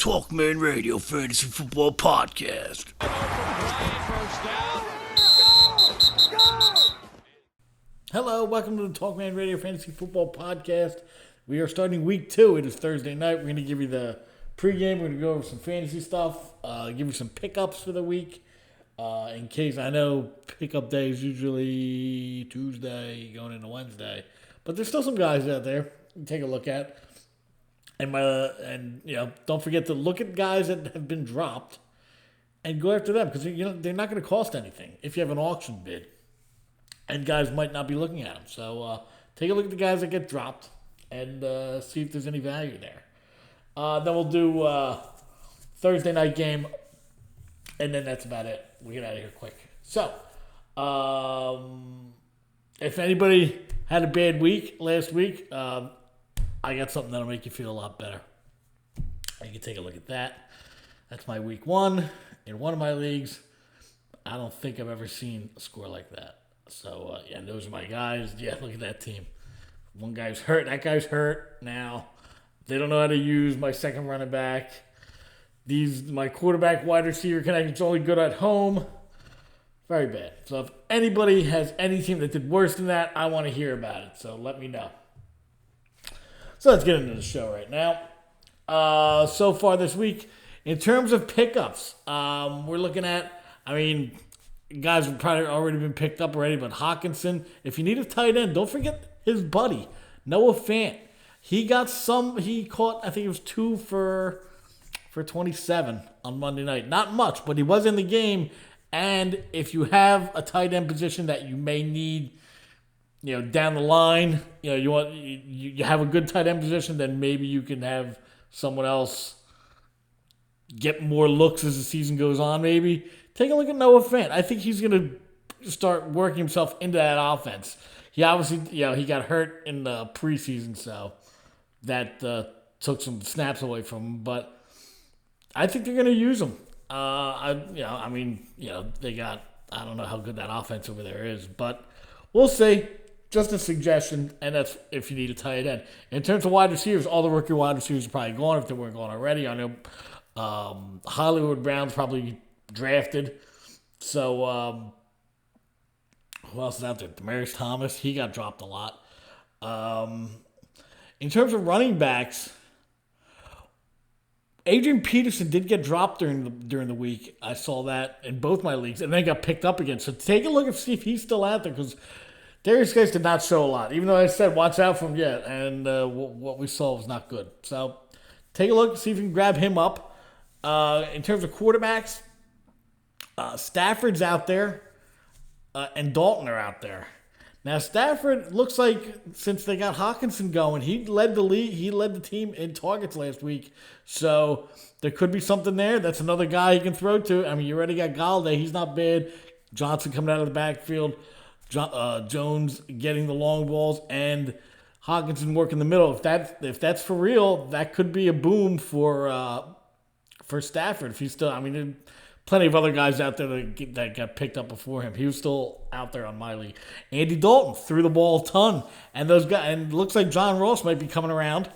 TalkManRadio Fantasy Football Podcast. Hello, welcome to the TalkManRadio Fantasy Football Podcast. We are starting week 2. It is Thursday night. We're going to give you the pregame. We're going to go over some fantasy stuff, give you some pickups for the week. In case I know pickup day is usually Tuesday going into Wednesday, but there's still some guys out there you can take a look at. And don't forget to look at guys that have been dropped and go after them because they're not going to cost anything if you have an auction bid, and guys might not be looking at them. So take a look at the guys that get dropped and see if there's any value there. Then we'll do Thursday night game, and then that's about it. We'll get out of here quick. So if anybody had a bad week last week, I got something that'll make you feel a lot better. You can take a look at that. That's my week 1 in one of my leagues. I don't think I've ever seen a score like that. So, those are my guys. Yeah, look at that team. One guy's hurt. That guy's hurt now. They don't know how to use my second running back. My quarterback wide receiver connection's only good at home. Very bad. So if anybody has any team that did worse than that, I want to hear about it. So let me know. So let's get into the show right now. So far this week, in terms of pickups, we're looking at, guys have probably already been picked up already, but Hawkinson, if you need a tight end, don't forget his buddy, Noah Fant. He caught, I think it was 2 for 27 on Monday night. Not much, but he was in the game. And if you have a tight end position that you may need, down the line, you have a good tight end position, then maybe you can have someone else get more looks as the season goes on, maybe. Take a look at Noah Fant. I think he's going to start working himself into that offense. He obviously, he got hurt in the preseason, so that took some snaps away from him, but I think they're going to use him. They got, I don't know how good that offense over there is, but we'll see. Just a suggestion, and that's if you need a tight end. In terms of wide receivers, all the rookie wide receivers are probably gone if they weren't gone already. I know Hollywood Brown's probably drafted. So who else is out there? Demaryius Thomas, he got dropped a lot. In terms of running backs, Adrian Peterson did get dropped during the week. I saw that in both my leagues, and then got picked up again. So take a look and see if he's still out there, because Darius Guys did not show a lot, even though I said watch out for him yet, and what we saw was not good. So take a look, see if you can grab him up. In terms of quarterbacks, Stafford's out there, and Dalton are out there. Now Stafford looks like, since they got Hawkinson going, he led the league. He led the team in targets last week, so there could be something there. That's another guy you can throw to. You already got Galladay; he's not bad. Johnson coming out of the backfield. Jones getting the long balls, and Hawkinson working the middle. If that's for real, that could be a boom for Stafford. If he's still, there are plenty of other guys out there that got picked up before him. He was still out there on my league. Andy Dalton threw the ball a ton, and those guys. And it looks like John Ross might be coming around.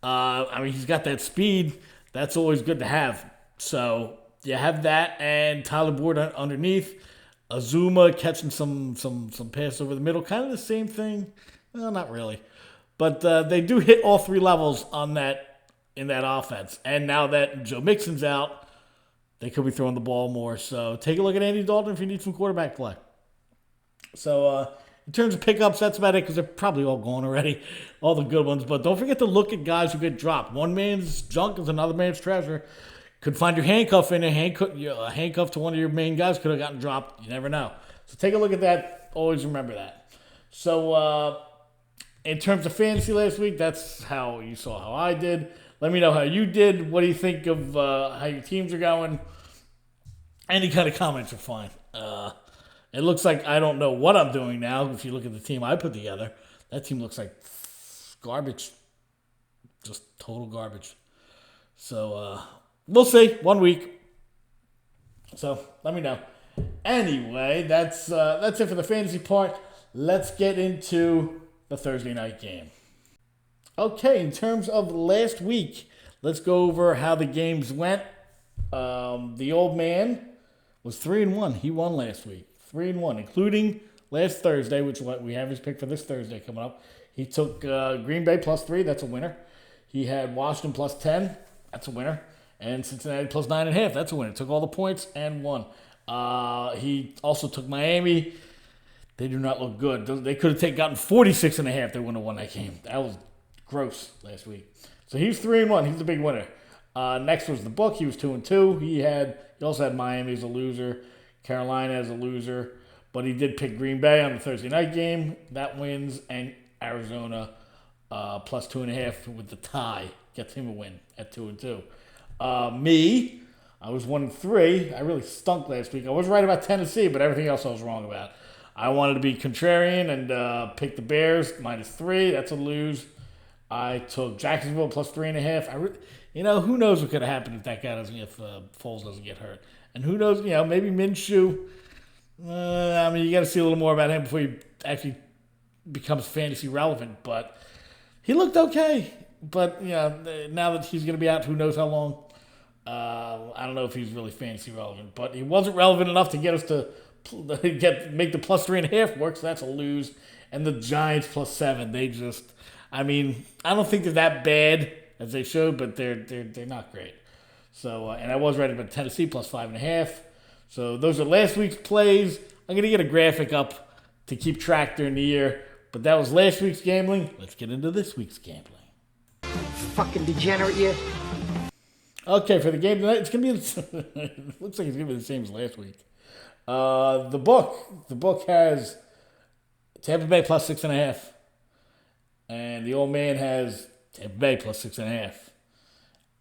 He's got that speed. That's always good to have. So you have that, and Tyler Boyd underneath. Azuma catching some pass over the middle, kind of the same thing. Well, not really, but they do hit all 3 levels in that offense. And now that Joe Mixon's out, they could be throwing the ball more. So take a look at Andy Dalton if you need some quarterback play. So in terms of pickups, that's about it, because they're probably all gone already, all the good ones. But don't forget to look at guys who get dropped. One man's junk is another man's treasure. Could find your handcuff in there. A handcuff to one of your main guys could have gotten dropped. You never know. So take a look at that. Always remember that. So in terms of fantasy last week, that's how you saw how I did. Let me know how you did. What do you think of how your teams are going? Any kind of comments are fine. It looks like I don't know what I'm doing now. If you look at the team I put together, that team looks like garbage. Just total garbage. So we'll see. 1 week. So let me know. Anyway, that's it for the fantasy part. Let's get into the Thursday night game. Okay, in terms of last week let's go over how the games went. The old man was 3-1. He won last week. 3-1, including last Thursday, which we have his pick for this Thursday coming up. He took Green Bay +3. That's a winner. He had Washington +10. That's a winner. And Cincinnati +9.5. That's a winner. Took all the points and won. He also took Miami. They do not look good. They could have gotten 46.5. They wouldn't have won that game. That was gross last week. So he's 3-1. He's a big winner. Next was the book. He was 2-2. He also had Miami as a loser, Carolina as a loser, but he did pick Green Bay on the Thursday night game. That wins, and Arizona +2.5 with the tie gets him a win at 2-2. Me, I was 1-3. I really stunk last week. I was right about Tennessee, but everything else I was wrong about. I wanted to be contrarian and pick the Bears -3. That's a lose. I took Jacksonville +3.5. Who knows what could have happened if Foles doesn't get hurt, and who knows, maybe Minshew. You got to see a little more about him before he actually becomes fantasy relevant. But he looked okay. But now that he's going to be out, who knows how long? I don't know if he's really fantasy relevant, but he wasn't relevant enough to get us to make the +3.5 work. So that's a lose. And the Giants +7. They just, I don't think they're that bad as they showed, but they're not great. So and I was right about Tennessee +5.5. So those are last week's plays. I'm gonna get a graphic up to keep track during the year. But that was last week's gambling. Let's get into this week's gambling. Fucking degenerate, you. Okay, for the game tonight, it's gonna be. It looks like it's gonna be the same as last week. The book has Tampa Bay +6.5, and the old man has Tampa Bay +6.5.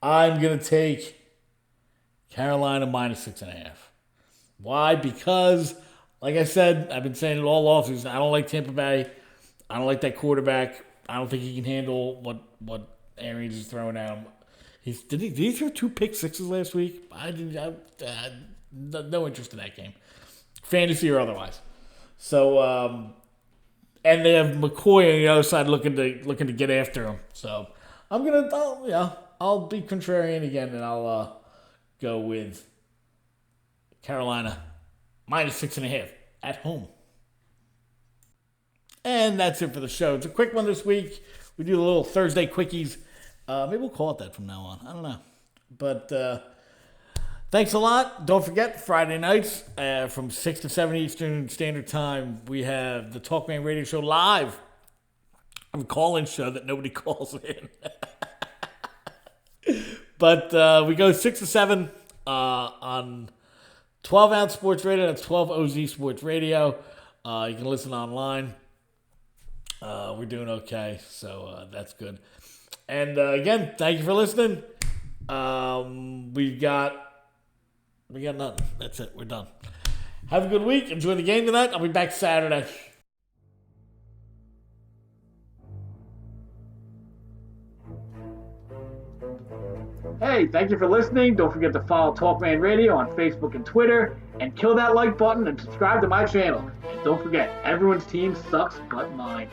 I'm gonna take Carolina -6.5. Why? Because, like I said, I've been saying it all offseason. I don't like Tampa Bay. I don't like that quarterback. I don't think he can handle what Arians is throwing at him. Did he throw 2 pick sixes last week? I had no interest in that game, fantasy or otherwise. So, and they have McCoy on the other side looking to get after him. So I'll be contrarian again, and I'll go with Carolina -6.5 at home. And that's it for the show. It's a quick one this week. We do a little Thursday quickies. Maybe we'll call it that from now on. I don't know. But thanks a lot. Don't forget, Friday nights from 6 to 7 Eastern Standard Time, we have the TalkMan Radio Show live. A call-in show that nobody calls in. But we go 6 to 7 on 12 Ounce Sports Radio. That's 12 OZ Sports Radio. You can listen online. We're doing okay, so that's good. And again, thank you for listening. We got nothing. That's it. We're done. Have a good week. Enjoy the game tonight. I'll be back Saturday. Hey, thank you for listening. Don't forget to follow TalkMan Radio on Facebook and Twitter, and kill that like button and subscribe to my channel. And don't forget, everyone's team sucks but mine.